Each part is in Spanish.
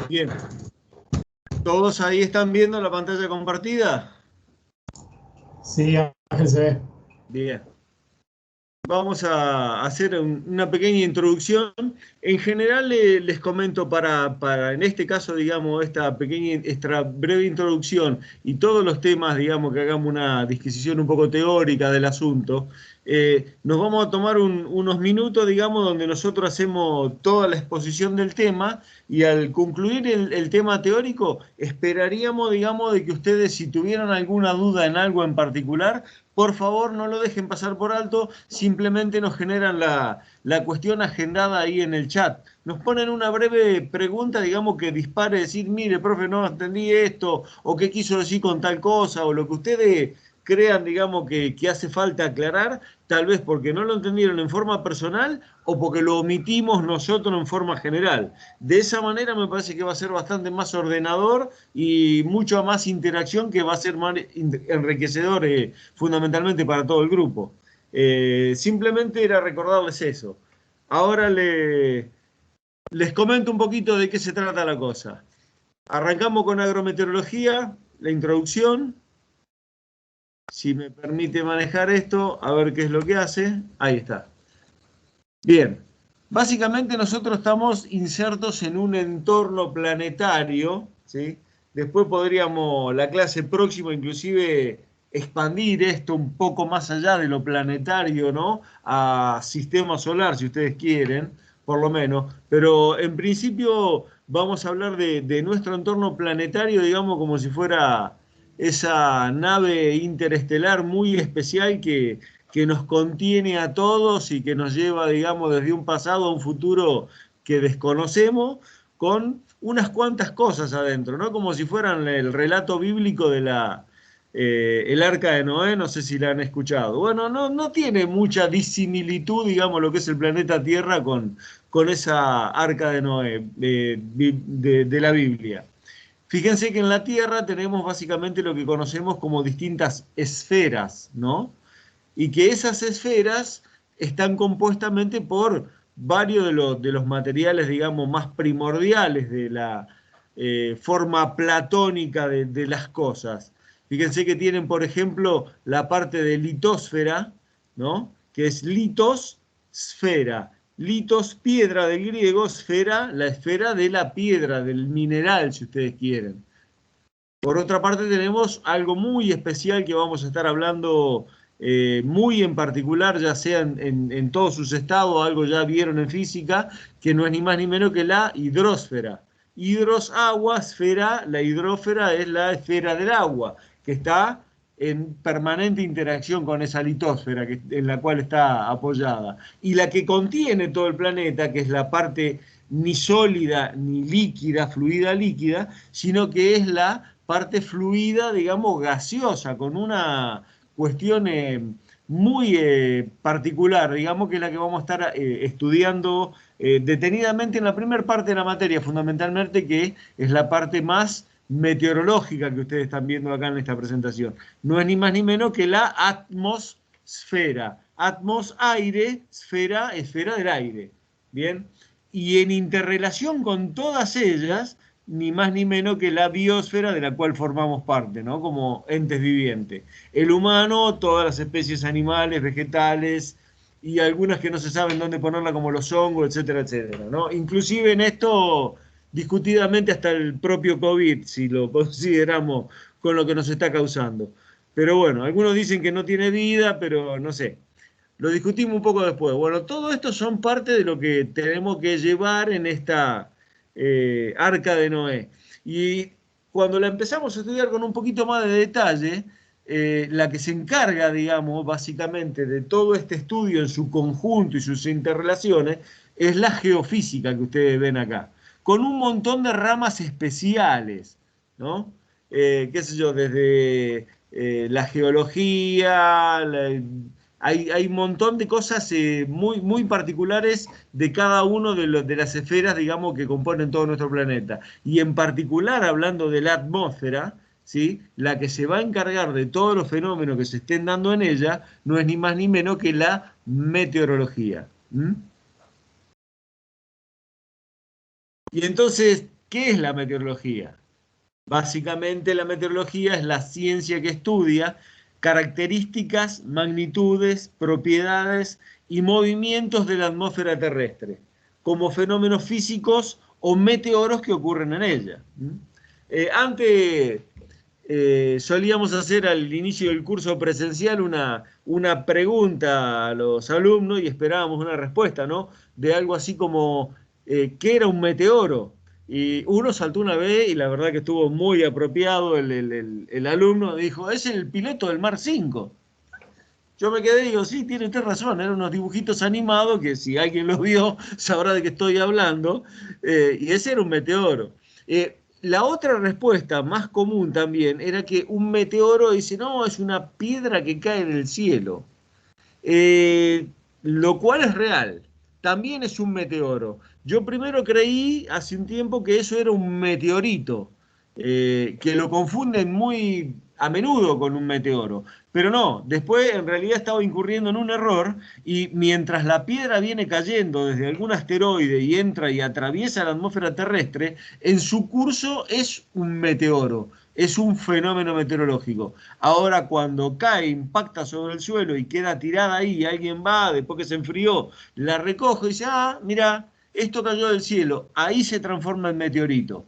Bien, ¿todos ahí están viendo la pantalla compartida? Sí, Ángel se ve. Bien. Vamos a hacer una pequeña introducción. En general les comento en este caso, digamos, esta breve introducción y todos los temas, digamos, que hagamos una disquisición un poco teórica del asunto. Nos vamos a tomar unos minutos, digamos, donde nosotros hacemos toda la exposición del tema y al concluir el tema teórico, esperaríamos, digamos, de que ustedes, si tuvieran alguna duda en algo en particular, por favor, no lo dejen pasar por alto, simplemente nos generan la cuestión agendada ahí en el chat. Nos ponen una breve pregunta, digamos, que dispare, decir, mire, profe, no entendí esto, o qué quiso decir con tal cosa, o lo que ustedes crean, digamos, que hace falta aclarar, tal vez porque no lo entendieron en forma personal o porque lo omitimos nosotros en forma general. De esa manera me parece que va a ser bastante más ordenador y mucha más interacción que va a ser más enriquecedor fundamentalmente para todo el grupo. Simplemente era recordarles eso. Ahora les comento un poquito de qué se trata la cosa. Arrancamos con agrometeorología, la introducción. Si me permite manejar esto, a ver qué es lo que hace. Ahí está. Bien. Básicamente nosotros estamos insertos en un entorno planetario, ¿sí? Después podríamos, la clase próxima, inclusive expandir esto un poco más allá de lo planetario, ¿no? A sistema solar, si ustedes quieren, por lo menos. Pero en principio vamos a hablar de nuestro entorno planetario, digamos, como si fuera esa nave interestelar muy especial que nos contiene a todos y que nos lleva, digamos, desde un pasado a un futuro que desconocemos, con unas cuantas cosas adentro, ¿no? Como si fueran el relato bíblico de el arca de Noé, no sé si la han escuchado. Bueno, no tiene mucha disimilitud, digamos, lo que es el planeta Tierra con esa arca de Noé de la Biblia. Fíjense que en la Tierra tenemos básicamente lo que conocemos como distintas esferas, ¿no? Y que esas esferas están compuestamente por varios de los materiales, digamos, más primordiales de la forma platónica de las cosas. Fíjense que tienen, por ejemplo, la parte de litósfera, ¿no? Que es litos, esfera. Litos, piedra del griego, esfera, la esfera de la piedra, del mineral, si ustedes quieren. Por otra parte, tenemos algo muy especial que vamos a estar hablando muy en particular, ya sea en todos sus estados, algo ya vieron en física, que no es ni más ni menos que la hidrósfera. Hidros, agua, esfera, la hidrósfera es la esfera del agua, que está en permanente interacción con esa litósfera en la cual está apoyada. Y la que contiene todo el planeta, que es la parte ni sólida, ni líquida, fluida, líquida, sino que es la parte fluida, digamos, gaseosa, con una cuestión muy particular, digamos, que es la que vamos a estar estudiando detenidamente en la primera parte de la materia, fundamentalmente, que es la parte más meteorológica que ustedes están viendo acá en esta presentación. No es ni más ni menos que la atmosfera. Atmos, aire, esfera, esfera del aire. Bien. Y en interrelación con todas ellas, ni más ni menos que la biosfera de la cual formamos parte, ¿no? Como entes vivientes. El humano, todas las especies animales, vegetales y algunas que no se saben dónde ponerla, como los hongos, etcétera, etcétera, ¿no? Inclusive en esto, discutidamente hasta el propio COVID, si lo consideramos con lo que nos está causando. Pero bueno, algunos dicen que no tiene vida, pero no sé. Lo discutimos un poco después. Bueno, todo esto son parte de lo que tenemos que llevar en esta arca de Noé. Y cuando la empezamos a estudiar con un poquito más de detalle, la que se encarga, digamos, básicamente de todo este estudio en su conjunto y sus interrelaciones, es la geofísica que ustedes ven acá, con un montón de ramas especiales, ¿no? Qué sé yo, desde la geología, hay un montón de cosas muy particulares de cada uno de las esferas, digamos, que componen todo nuestro planeta. Y en particular, hablando de la atmósfera, ¿sí? La que se va a encargar de todos los fenómenos que se estén dando en ella, no es ni más ni menos que la meteorología. ¿Mm? Y entonces ¿Qué es la meteorología? Básicamente la meteorología es la ciencia que estudia características, magnitudes, propiedades y movimientos de la atmósfera terrestre, como fenómenos físicos o meteoros que ocurren en ella. Antes solíamos hacer al inicio del curso presencial una pregunta a los alumnos y esperábamos una respuesta, ¿no? De algo así como, ¿qué era un meteoro? Y uno saltó una vez y la verdad que estuvo muy apropiado el alumno, dijo, es el piloto del Mar 5. Yo me quedé y digo, sí, tiene usted razón, eran unos dibujitos animados que si alguien los vio sabrá de qué estoy hablando, y ese era un meteoro. La otra respuesta más común también era que un meteoro dice, no, es una piedra que cae del cielo. Lo cual es real. También es un meteoro. Yo primero creí hace un tiempo que eso era un meteorito, que lo confunden muy a menudo con un meteoro. Pero no, después en realidad estaba incurriendo en un error y mientras la piedra viene cayendo desde algún asteroide y entra y atraviesa la atmósfera terrestre, en su curso es un meteoro, es un fenómeno meteorológico. Ahora, cuando cae, impacta sobre el suelo y queda tirada ahí, y alguien va, después que se enfrió, la recoge y dice, ah, mira, esto cayó del cielo, ahí se transforma en meteorito.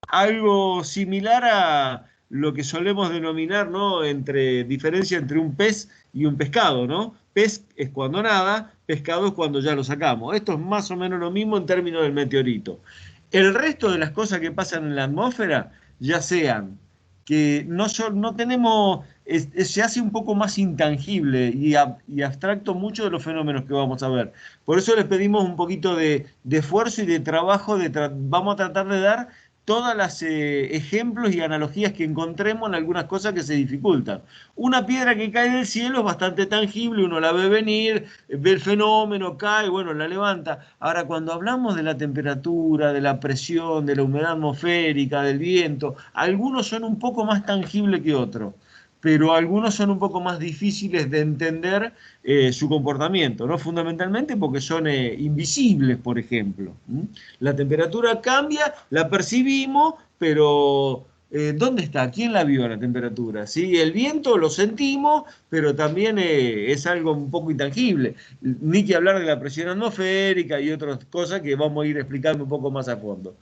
Algo similar a lo que solemos denominar, ¿no? Diferencia entre un pez y un pescado, ¿no? Pez es cuando nada, pescado es cuando ya lo sacamos. Esto es más o menos lo mismo en términos del meteorito. El resto de las cosas que pasan en la atmósfera, ya sean que no tenemos, se hace un poco más intangible y abstracto mucho de los fenómenos que vamos a ver. Por eso les pedimos un poquito de esfuerzo y de trabajo, vamos a tratar de dar todas las ejemplos y analogías que encontremos en algunas cosas que se dificultan. Una piedra que cae del cielo es bastante tangible, uno la ve venir, ve el fenómeno, cae, bueno, la levanta. Ahora, cuando hablamos de la temperatura, de la presión, de la humedad atmosférica, del viento, algunos son un poco más tangibles que otros, pero algunos son un poco más difíciles de entender su comportamiento, ¿no? Fundamentalmente porque son invisibles, por ejemplo. La temperatura cambia, la percibimos, pero ¿dónde está? ¿Quién la vio la temperatura? ¿Sí? El viento lo sentimos, pero también es algo un poco intangible. Ni que hablar de la presión atmosférica y otras cosas que vamos a ir explicando un poco más a fondo.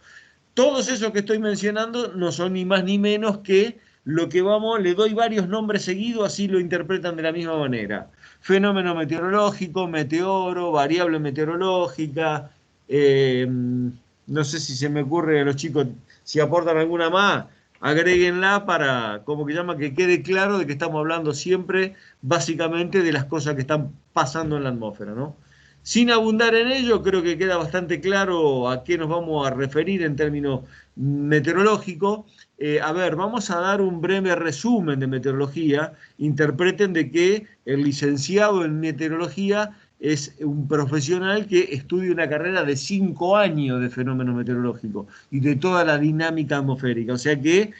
Todos esos que estoy mencionando no son ni más ni menos que lo que le doy varios nombres seguidos, así lo interpretan de la misma manera. Fenómeno meteorológico, meteoro, variable meteorológica, no sé si se me ocurre a los chicos, si aportan alguna más, agréguenla para, como que llama, que quede claro de que estamos hablando siempre básicamente de las cosas que están pasando en la atmósfera, ¿no? Sin abundar en ello, creo que queda bastante claro a qué nos vamos a referir en términos meteorológicos. A ver, vamos a dar un breve resumen de meteorología. Interpreten de que el licenciado en meteorología es un profesional que estudia una carrera de 5 años de fenómenos meteorológicos y de toda la dinámica atmosférica. O sea que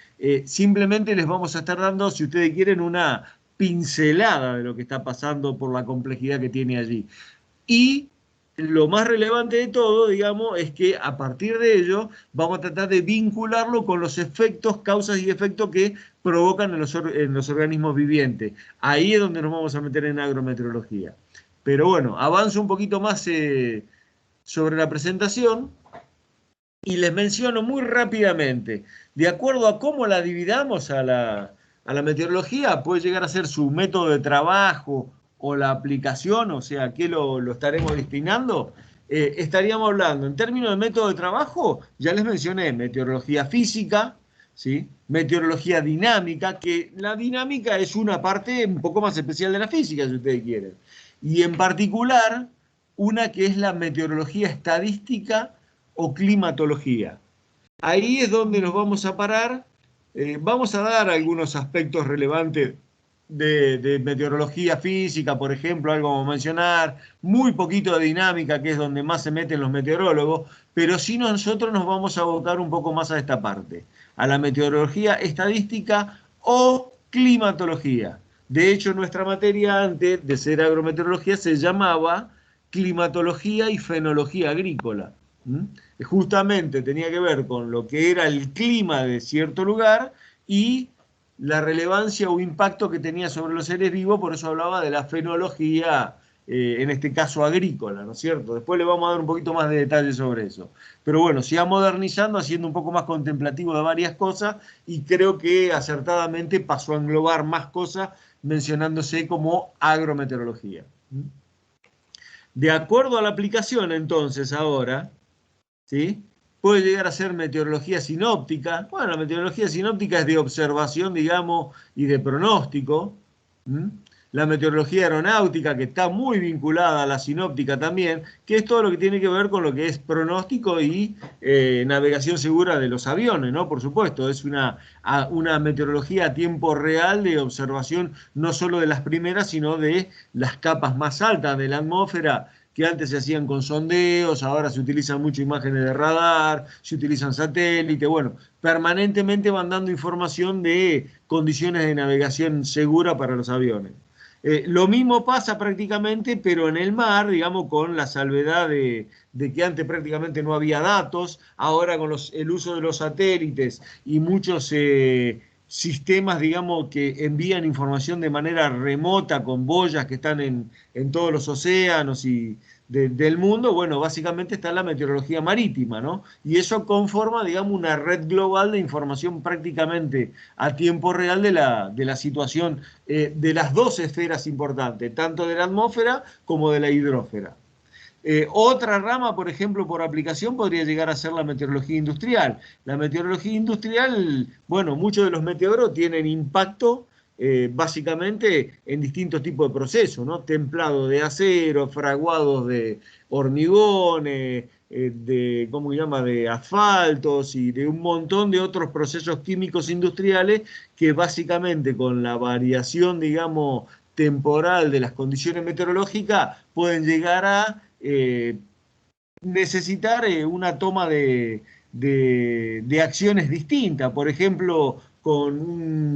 simplemente les vamos a estar dando, si ustedes quieren, una pincelada de lo que está pasando por la complejidad que tiene allí. Y lo más relevante de todo, digamos, es que a partir de ello vamos a tratar de vincularlo con los efectos, causas y efectos que provocan en los organismos vivientes. Ahí es donde nos vamos a meter en agrometeorología. Pero bueno, avanzo un poquito más sobre la presentación y les menciono muy rápidamente, de acuerdo a cómo la dividamos a la meteorología, puede llegar a ser su método de trabajo o la aplicación, o sea, ¿qué lo estaremos destinando? Estaríamos hablando, en términos de método de trabajo, ya les mencioné, meteorología física, ¿sí? Meteorología dinámica, que la dinámica es una parte un poco más especial de la física, si ustedes quieren. Y en particular, una que es la meteorología estadística o climatología. Ahí es donde nos vamos a parar. Vamos a dar algunos aspectos relevantes de meteorología física, por ejemplo, algo vamos a mencionar, muy poquito de dinámica, que es donde más se meten los meteorólogos, pero sí nosotros nos vamos a abocar un poco más a esta parte, a la meteorología estadística o climatología. De hecho, nuestra materia antes de ser agrometeorología se llamaba climatología y fenología agrícola. ¿Mm? Justamente tenía que ver con lo que era el clima de cierto lugar y la relevancia o impacto que tenía sobre los seres vivos, por eso hablaba de la fenología, en este caso agrícola, ¿no es cierto? Después le vamos a dar un poquito más de detalle sobre eso. Pero bueno, se va modernizando, haciendo un poco más contemplativo de varias cosas y creo que acertadamente pasó a englobar más cosas mencionándose como agrometeorología. ¿Mm? De acuerdo a la aplicación, entonces, ahora, ¿sí? Puede llegar a ser meteorología sinóptica. Bueno, la meteorología sinóptica es de observación, digamos, y de pronóstico. ¿Mm? La meteorología aeronáutica, que está muy vinculada a la sinóptica también, que es todo lo que tiene que ver con lo que es pronóstico y navegación segura de los aviones, ¿no? Por supuesto, es una meteorología a tiempo real de observación no solo de las primeras, sino de las capas más altas de la atmósfera que antes se hacían con sondeos, ahora se utilizan mucho imágenes de radar, se utilizan satélites, bueno, permanentemente van dando información de condiciones de navegación segura para los aviones. Lo mismo pasa prácticamente, pero en el mar, digamos, con la salvedad de que antes prácticamente no había datos, ahora con el uso de los satélites y muchos sistemas, digamos, que envían información de manera remota con boyas que están en todos los océanos y del mundo, bueno, básicamente está la meteorología marítima, ¿no? Y eso conforma, digamos, una red global de información prácticamente a tiempo real de la situación de las dos esferas importantes, tanto de la atmósfera como de la hidrósfera. Otra rama, por ejemplo, por aplicación podría llegar a ser la meteorología industrial. La meteorología industrial, bueno, muchos de los meteoros tienen impacto básicamente en distintos tipos de procesos, ¿no? Templado de acero, fraguados de hormigón, ¿cómo se llama?, de asfaltos y de un montón de otros procesos químicos industriales que básicamente con la variación, digamos, temporal de las condiciones meteorológicas pueden llegar a necesitar una toma de acciones distintas. Por ejemplo,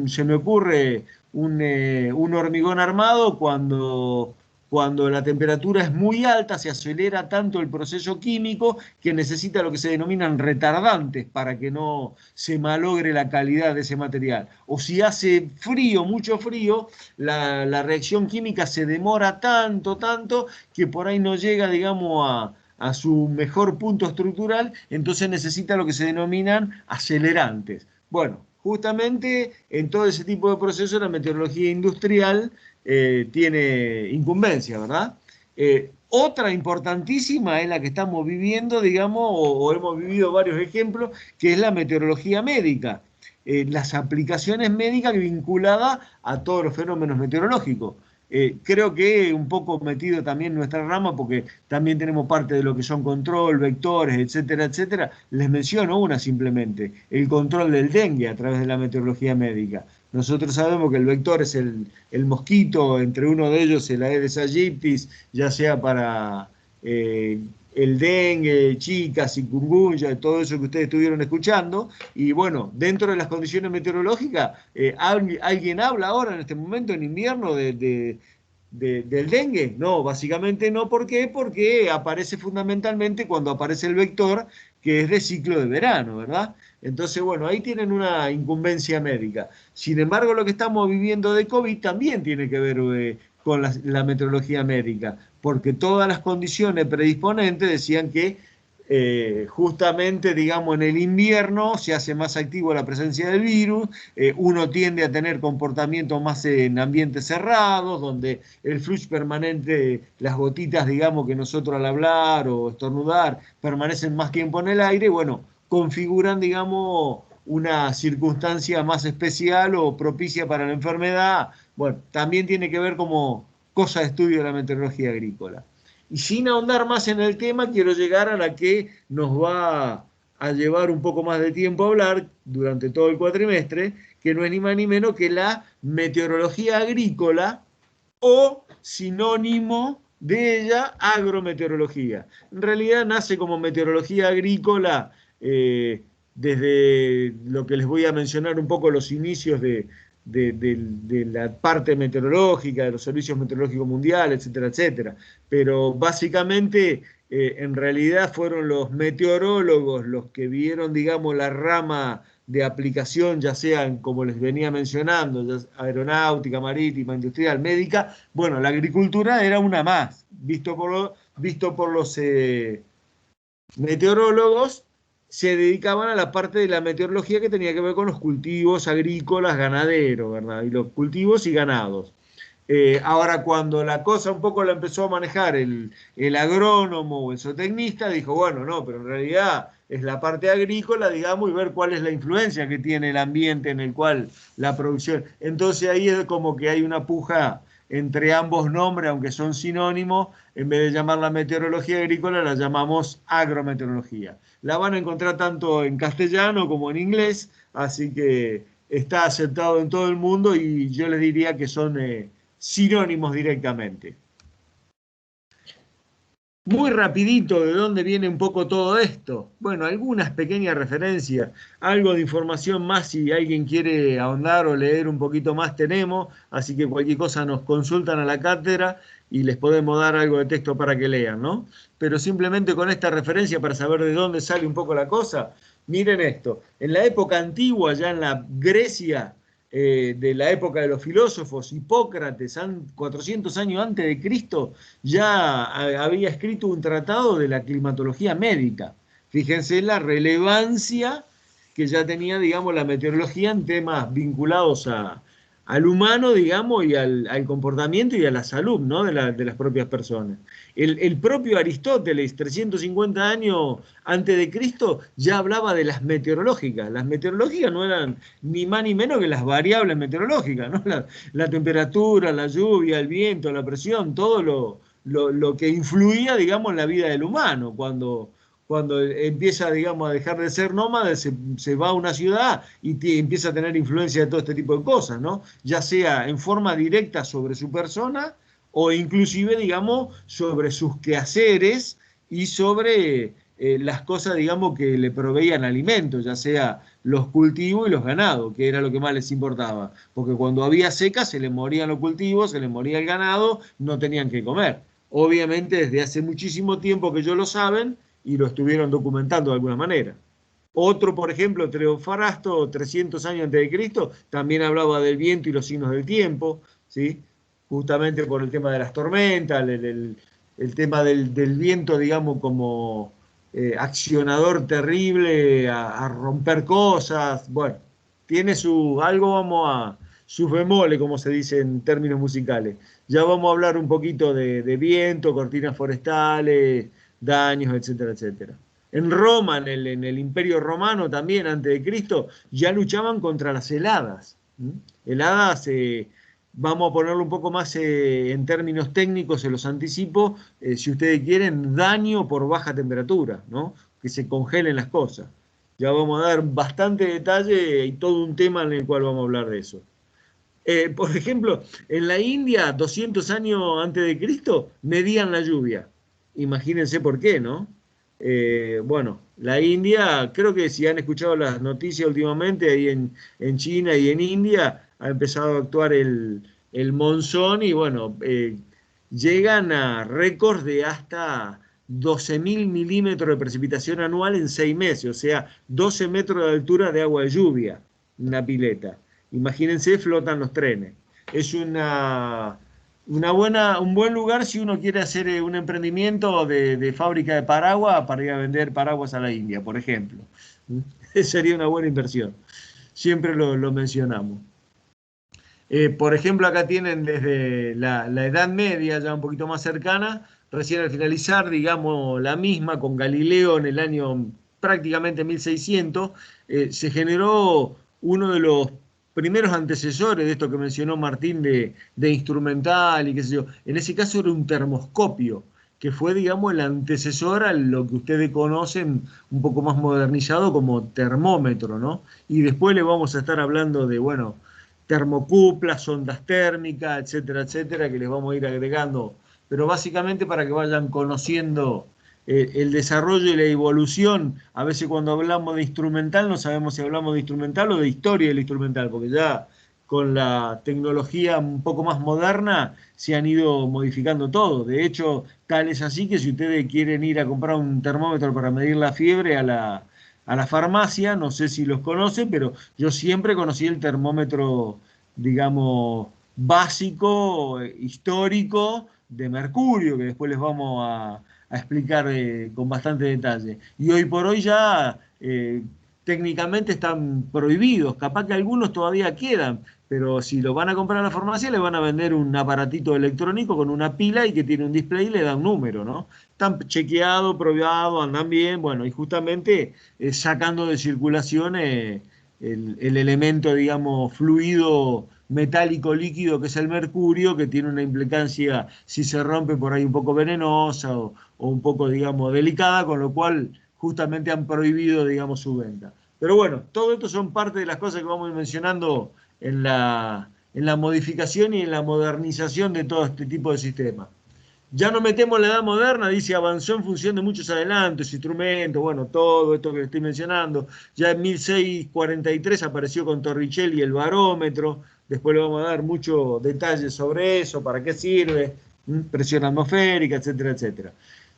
se me ocurre un hormigón armado cuando la temperatura es muy alta, se acelera tanto el proceso químico que necesita lo que se denominan retardantes para que no se malogre la calidad de ese material. O si hace frío, mucho frío, la reacción química se demora tanto, que por ahí no llega, digamos, a su mejor punto estructural, entonces necesita lo que se denominan acelerantes. Bueno, justamente en todo ese tipo de procesos la meteorología industrial tiene incumbencia, ¿verdad? Otra importantísima es la que estamos viviendo, digamos, o hemos vivido varios ejemplos, que es la meteorología médica. Las aplicaciones médicas vinculadas a todos los fenómenos meteorológicos. Creo que un poco metido también en nuestra rama, porque también tenemos parte de lo que son control, vectores, etcétera, etcétera. Les menciono una simplemente, el control del dengue a través de la meteorología médica. Nosotros sabemos que el vector es el mosquito, entre uno de ellos el Aedes aegyptis, ya sea para el dengue, chicas, chikungunya, todo eso que ustedes estuvieron escuchando. Y bueno, dentro de las condiciones meteorológicas, ¿alguien habla ahora en este momento, en invierno, del dengue? No, básicamente no. ¿Por qué? Porque aparece fundamentalmente cuando aparece el vector, que es de ciclo de verano, ¿verdad? Entonces, bueno, ahí tienen una incumbencia médica. Sin embargo, lo que estamos viviendo de COVID también tiene que ver con la meteorología médica, porque todas las condiciones predisponentes decían que justamente, digamos, en el invierno se hace más activo la presencia del virus, uno tiende a tener comportamientos más en ambientes cerrados, donde el flujo permanente, las gotitas, digamos, que nosotros al hablar o estornudar, permanecen más tiempo en el aire, bueno, configuran, digamos, una circunstancia más especial o propicia para la enfermedad. Bueno, también tiene que ver como cosa de estudio de la meteorología agrícola. Y sin ahondar más en el tema, quiero llegar a la que nos va a llevar un poco más de tiempo a hablar durante todo el cuatrimestre, que no es ni más ni menos que la meteorología agrícola o sinónimo de ella, agrometeorología. En realidad nace como meteorología agrícola desde lo que les voy a mencionar un poco los inicios de la parte meteorológica, de los servicios meteorológicos mundiales, etcétera, etcétera. Pero básicamente, en realidad fueron los meteorólogos los que vieron, digamos, la rama de aplicación, ya sean, como les venía mencionando, aeronáutica, marítima, industrial, médica. Bueno, la agricultura era una más, visto por los meteorólogos. Se dedicaban a la parte de la meteorología que tenía que ver con los cultivos agrícolas, ganaderos, ¿verdad? Y los cultivos y ganados. Ahora, cuando la cosa un poco la empezó a manejar el agrónomo o el zootecnista, dijo, bueno, no, pero en realidad es la parte agrícola, digamos, y ver cuál es la influencia que tiene el ambiente en el cual la producción. Entonces ahí es como que hay una puja entre ambos nombres, aunque son sinónimos. En vez de llamarla meteorología agrícola, la llamamos agrometeorología. La van a encontrar tanto en castellano como en inglés, así que está aceptado en todo el mundo y yo les diría que son sinónimos directamente. Muy rapidito, ¿de dónde viene un poco todo esto? Bueno, algunas pequeñas referencias, algo de información más si alguien quiere ahondar o leer un poquito más tenemos, así que cualquier cosa nos consultan a la cátedra y les podemos dar algo de texto para que lean, ¿no? Pero simplemente con esta referencia para saber de dónde sale un poco la cosa, miren esto, en la época antigua, ya en la Grecia, de la época de los filósofos, Hipócrates, 400 años antes de Cristo, ya había escrito un tratado de la climatología médica. Fíjense la relevancia que ya tenía, digamos, la meteorología en temas vinculados al humano, digamos, y al comportamiento y a la salud, ¿no? de las propias personas. El propio Aristóteles, 350 años antes de Cristo, ya hablaba de las meteorológicas. Las meteorológicas no eran ni más ni menos que las variables meteorológicas, ¿no? La temperatura, la lluvia, el viento, la presión, todo lo que influía, digamos, en la vida del humano. Cuando empieza, digamos, a dejar de ser nómada, se va a una ciudad y empieza a tener influencia de todo este tipo de cosas, ¿no? Ya sea en forma directa sobre su persona o inclusive, digamos, sobre sus quehaceres y sobre las cosas, digamos, que le proveían alimento, ya sea los cultivos y los ganados, que era lo que más les importaba. Porque cuando había seca se les morían los cultivos, se les moría el ganado, no tenían que comer. Obviamente desde hace muchísimo tiempo que ellos lo saben y lo estuvieron documentando de alguna manera. Otro, por ejemplo, Teofrasto, 300 años antes de Cristo, también hablaba del viento y los signos del tiempo, ¿sí? Justamente por el tema de las tormentas, el tema del viento, digamos, como accionador terrible a romper cosas. Bueno, tiene sus bemoles, como se dice en términos musicales. Ya vamos a hablar un poquito de viento, cortinas forestales, daños, etcétera, etcétera. En Roma, en el Imperio Romano también, antes de Cristo, ya luchaban contra las heladas. Heladas, vamos a ponerlo un poco más en términos técnicos, se los anticipo, si ustedes quieren, daño por baja temperatura, ¿no? Que se congelen las cosas. Ya vamos a dar bastante detalle y todo un tema en el cual vamos a hablar de eso. Por ejemplo, en la India, 200 años antes de Cristo, medían la lluvia. Imagínense por qué, ¿no? Bueno, la India, creo que si han escuchado las noticias últimamente, ahí en China y en India, ha empezado a actuar el monzón y bueno, llegan a récords de hasta 12.000 milímetros de precipitación anual en 6 meses, o sea, 12 metros de altura de agua de lluvia, una pileta. Imagínense, flotan los trenes. Es un buen lugar si uno quiere hacer un emprendimiento de fábrica de paraguas para ir a vender paraguas a la India, por ejemplo. Sería una buena inversión. Siempre lo mencionamos. Por ejemplo, acá tienen desde la Edad Media, ya un poquito más cercana, recién al finalizar, digamos, la misma con Galileo en el año prácticamente 1600, se generó uno de los primeros antecesores de esto que mencionó Martín de instrumental y qué sé yo. En ese caso era un termoscopio, que fue, digamos, el antecesor a lo que ustedes conocen un poco más modernizado como termómetro, ¿no? Y después le vamos a estar hablando de, bueno, termocuplas, ondas térmicas, etcétera, etcétera, que les vamos a ir agregando, pero básicamente para que vayan conociendo el desarrollo y la evolución. A veces cuando hablamos de instrumental no sabemos si hablamos de instrumental o de historia del instrumental, porque ya con la tecnología un poco más moderna se han ido modificando todo. De hecho, tal es así que si ustedes quieren ir a comprar un termómetro para medir la fiebre a la farmacia, no sé si los conocen, pero yo siempre conocí el termómetro, digamos, básico, histórico, de mercurio, que después les vamos a explicar con bastante detalle. Y hoy por hoy ya técnicamente están prohibidos, capaz que algunos todavía quedan, pero si lo van a comprar a la farmacia le van a vender un aparatito electrónico con una pila y que tiene un display y le da un número, ¿no? Están chequeados, probados, andan bien, bueno, y justamente sacando de circulación el elemento, digamos, fluido metálico líquido que es el mercurio, que tiene una implicancia, si se rompe por ahí, un poco venenosa o un poco, digamos, delicada, con lo cual justamente han prohibido, digamos, su venta. Pero bueno, todo esto son parte de las cosas que vamos a ir mencionando en la modificación y en la modernización de todo este tipo de sistemas. Ya no metemos la edad moderna, dice, avanzó en función de muchos adelantos, instrumentos, bueno, todo esto que estoy mencionando. Ya en 1643 apareció con Torricelli el barómetro, después le vamos a dar muchos detalles sobre eso, para qué sirve, presión atmosférica, etcétera, etcétera.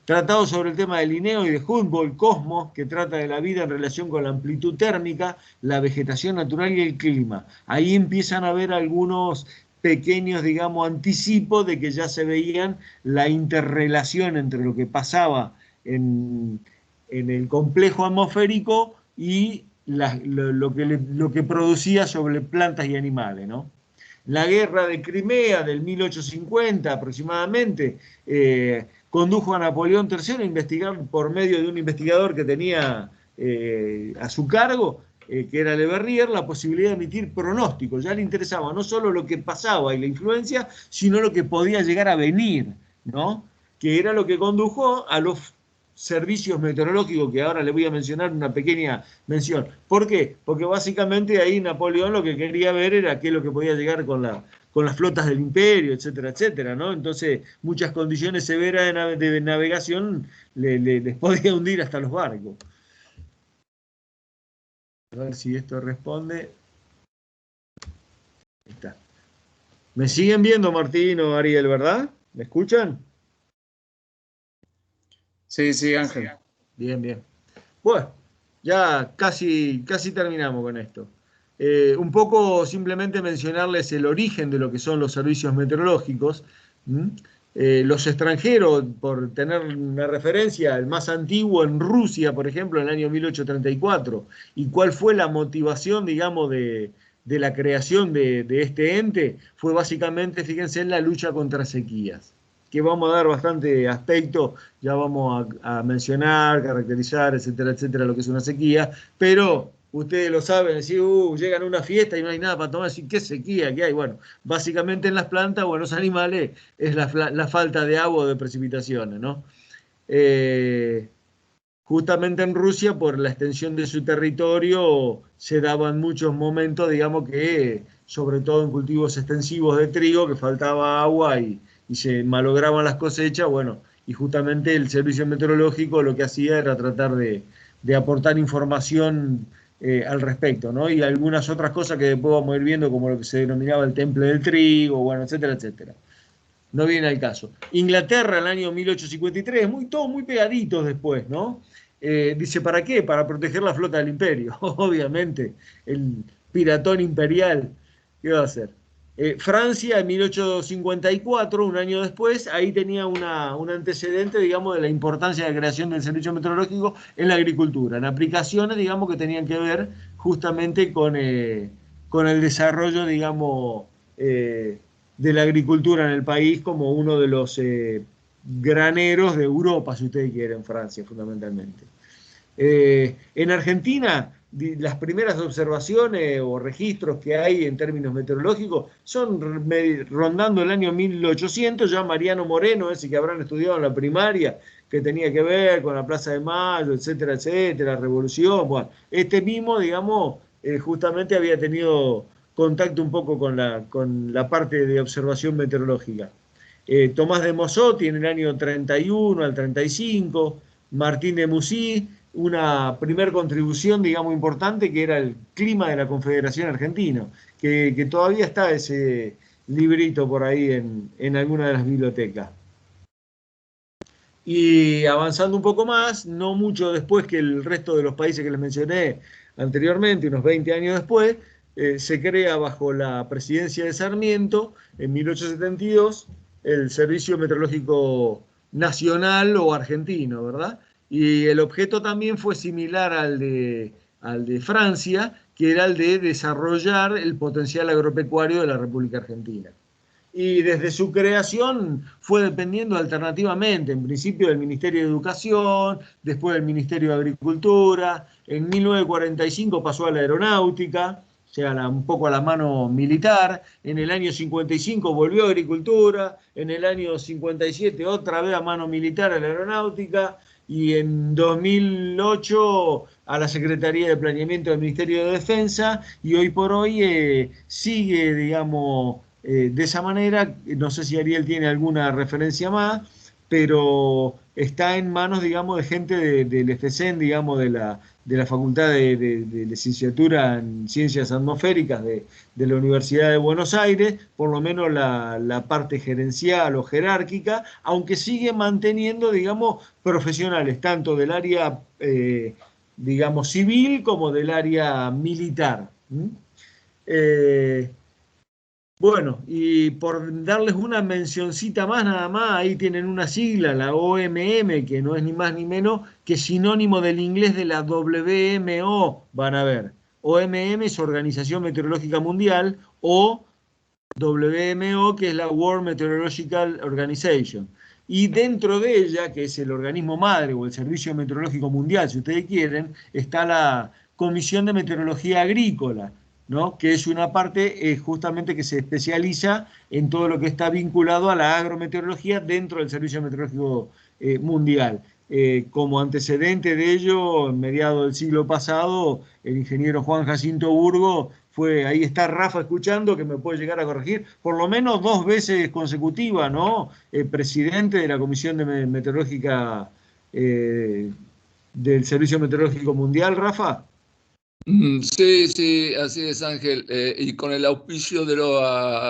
Tratado sobre el tema de Linneo y de Humboldt, Cosmos, que trata de la vida en relación con la amplitud térmica, la vegetación natural y el clima. Ahí empiezan a ver algunos pequeños, digamos, anticipos de que ya se veían la interrelación entre lo que pasaba en el complejo atmosférico y lo que producía sobre plantas y animales, ¿no? La guerra de Crimea del 1850 aproximadamente condujo a Napoleón III a investigar por medio de un investigador que tenía a su cargo, que era Le Verrier, la posibilidad de emitir pronósticos. Ya le interesaba no solo lo que pasaba y la influencia, sino lo que podía llegar a venir, ¿no? Que era lo que condujo a los servicios meteorológicos, que ahora le voy a mencionar una pequeña mención. ¿Por qué? Porque básicamente ahí Napoleón lo que quería ver era qué es lo que podía llegar con las flotas del imperio, etcétera, etcétera, ¿no? Entonces, muchas condiciones severas de navegación les podía hundir hasta los barcos. A ver si esto responde. Ahí está. ¿Me siguen viendo, Martín o Ariel, verdad? ¿Me escuchan? Sí, sí, Ángel. Bien, bien. Bueno, ya casi terminamos con esto. Un poco simplemente mencionarles el origen de lo que son los servicios meteorológicos. Los extranjeros, por tener una referencia, el más antiguo en Rusia, por ejemplo, en el año 1834, y cuál fue la motivación, digamos, de la creación de este ente, fue básicamente, fíjense, en la lucha contra sequías, que vamos a dar bastante aspecto, ya vamos a mencionar, caracterizar, etcétera, etcétera, lo que es una sequía, pero ustedes lo saben, decir, llegan a una fiesta y no hay nada para tomar, decir, ¿qué sequía? ¿Qué hay? Bueno, básicamente en las plantas o en los animales es la falta de agua o de precipitaciones, ¿no? Justamente en Rusia, por la extensión de su territorio, se daban muchos momentos, digamos que, sobre todo en cultivos extensivos de trigo, que faltaba agua y se malograban las cosechas, bueno, y justamente el servicio meteorológico lo que hacía era tratar de aportar información al respecto, ¿no? Y algunas otras cosas que después vamos a ir viendo, como lo que se denominaba el temple del trigo, bueno, etcétera, etcétera. No viene al caso. Inglaterra, en el año 1853, todos muy pegaditos después, ¿no? Dice, ¿para qué? Para proteger la flota del imperio, obviamente, el piratón imperial, ¿qué va a hacer? Francia, en 1854, un año después, ahí tenía un antecedente, digamos, de la importancia de la creación del servicio meteorológico en la agricultura, en aplicaciones, digamos, que tenían que ver justamente con el desarrollo, digamos, de la agricultura en el país como uno de los graneros de Europa, si ustedes quieren, Francia, fundamentalmente. En Argentina, las primeras observaciones o registros que hay en términos meteorológicos son rondando el año 1800, ya Mariano Moreno, ese que habrán estudiado en la primaria, que tenía que ver con la Plaza de Mayo, etcétera, etcétera, Revolución. Bueno, este mismo, digamos, justamente había tenido contacto un poco con la parte de observación meteorológica. Tomás de Mossotti en el año 31 al 35, Martín de Mussy una primer contribución, digamos, importante, que era el clima de la Confederación Argentina, que todavía está ese librito por ahí en alguna de las bibliotecas. Y avanzando un poco más, no mucho después que el resto de los países que les mencioné anteriormente, unos 20 años después, se crea bajo la presidencia de Sarmiento, en 1872, el Servicio Meteorológico Nacional o Argentino, ¿verdad? Y el objeto también fue similar al de Francia, que era el de desarrollar el potencial agropecuario de la República Argentina. Y desde su creación fue dependiendo alternativamente, en principio del Ministerio de Educación, después del Ministerio de Agricultura, en 1945 pasó a la Aeronáutica, o sea, un poco a la mano militar, en el año 55 volvió a Agricultura, en el año 57 otra vez a mano militar a la Aeronáutica, y en 2008 a la Secretaría de Planeamiento del Ministerio de Defensa, y hoy por hoy sigue, digamos, de esa manera. No sé si Ariel tiene alguna referencia más, pero está en manos, digamos, de gente del FCN, digamos, de la Facultad de Licenciatura en Ciencias Atmosféricas de la Universidad de Buenos Aires, por lo menos la parte gerencial o jerárquica, aunque sigue manteniendo, digamos, profesionales, tanto del área, digamos, civil como del área militar. Eh, bueno, y por darles una mencioncita más, nada más, ahí tienen una sigla, la OMM, que no es ni más ni menos que sinónimo del inglés de la WMO, van a ver. OMM es Organización Meteorológica Mundial, o WMO, que es la World Meteorological Organization. Y dentro de ella, que es el organismo madre o el Servicio Meteorológico Mundial, si ustedes quieren, está la Comisión de Meteorología Agrícola, ¿no? Que es una parte justamente que se especializa en todo lo que está vinculado a la agrometeorología dentro del Servicio Meteorológico Mundial. Como antecedente de ello, en mediados del siglo pasado, el ingeniero Juan Jacinto Burgo fue, ahí está Rafa escuchando, que me puede llegar a corregir, por lo menos 2 veces consecutivas, ¿no? Presidente de la Comisión Meteorológica del Servicio Meteorológico Mundial, Rafa. Sí, sí, así es, Ángel, y con el auspicio de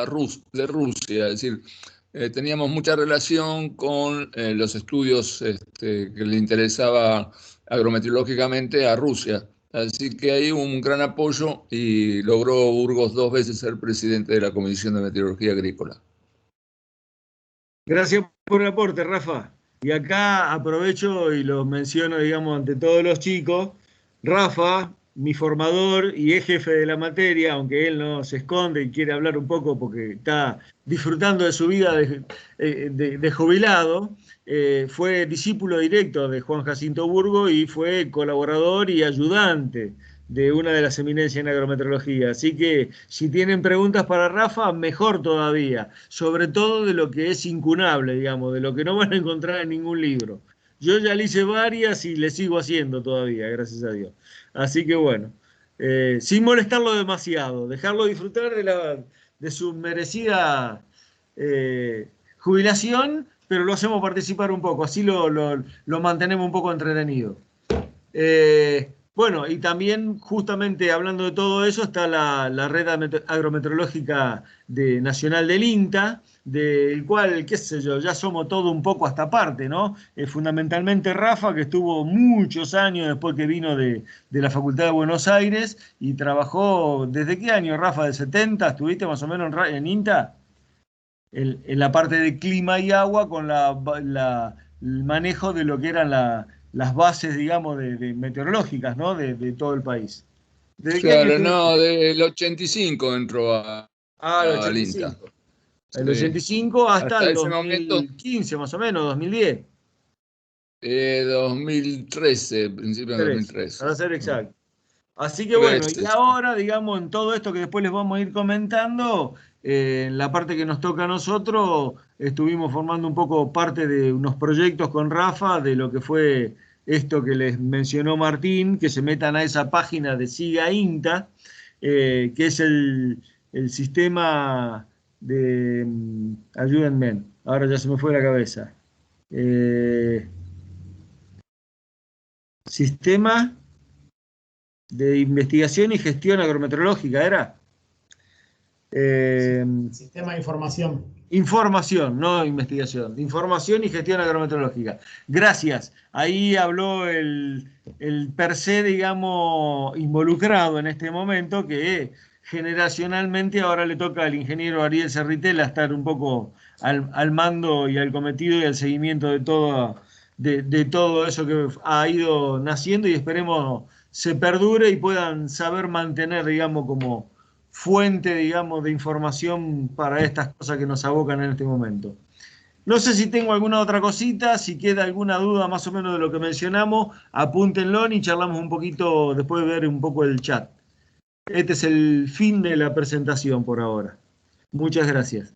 Rusia, es decir, teníamos mucha relación con los estudios que le interesaba agrometeorológicamente a Rusia, así que hay un gran apoyo y logró Burgos 2 veces ser presidente de la Comisión de Meteorología Agrícola. Gracias por el aporte, Rafa. Y acá aprovecho y lo menciono, digamos, ante todos los chicos. Rafa, mi formador y es jefe de la materia, aunque él no se esconde y quiere hablar un poco porque está disfrutando de su vida de jubilado, fue discípulo directo de Juan Jacinto Burgo y fue colaborador y ayudante de una de las eminencias en agrometeorología. Así que si tienen preguntas para Rafa, mejor todavía, sobre todo de lo que es incunable, digamos, de lo que no van a encontrar en ningún libro. Yo ya le hice varias y le sigo haciendo todavía, gracias a Dios. Así que bueno, sin molestarlo demasiado, dejarlo disfrutar de su merecida jubilación, pero lo hacemos participar un poco, así lo mantenemos un poco entretenido. Bueno, y también justamente hablando de todo eso está la red agrometeorológica nacional del INTA, del cual, qué sé yo, ya somos todo un poco hasta parte, ¿no? Fundamentalmente Rafa, que estuvo muchos años después que vino de la Facultad de Buenos Aires y trabajó, ¿desde qué año, Rafa? ¿Del 70? ¿Estuviste más o menos en INTA? En la parte de clima y agua con el manejo de lo que eran las bases, digamos, de meteorológicas, ¿no? De todo el país. ¿Desde qué año Claro, estuviste? no, del 85 entró Ah, el al INTA. 85. El Sí. 85 hasta Hasta el ese momento, 2015, más o menos, 2010. 2013, principio de 13, 2013. para ser exacto. Así que bueno, y 13. ahora, digamos, en todo esto que después les vamos a ir comentando, en la parte que nos toca a nosotros, estuvimos formando un poco parte de unos proyectos con Rafa, de lo que fue esto que les mencionó Martín, que se metan a esa página de Siga INTA, que es el sistema de... ayúdenme, ahora ya se me fue la cabeza. Eh, Sistema de investigación y gestión agrometeorológica, ¿era? Sistema de información. Información, no investigación. Información y gestión agrometeorológica. Gracias. Ahí habló el per se, digamos, involucrado en este momento, que generacionalmente ahora le toca al ingeniero Ariel Cerritela estar un poco al mando y al cometido y al seguimiento de todo eso que ha ido naciendo, y esperemos se perdure y puedan saber mantener, digamos, como fuente, digamos, de información para estas cosas que nos abocan en este momento. No sé si tengo alguna otra cosita, si queda alguna duda más o menos de lo que mencionamos, apúntenlo y charlamos un poquito después de ver un poco el chat. Este es el fin de la presentación por ahora. Muchas gracias.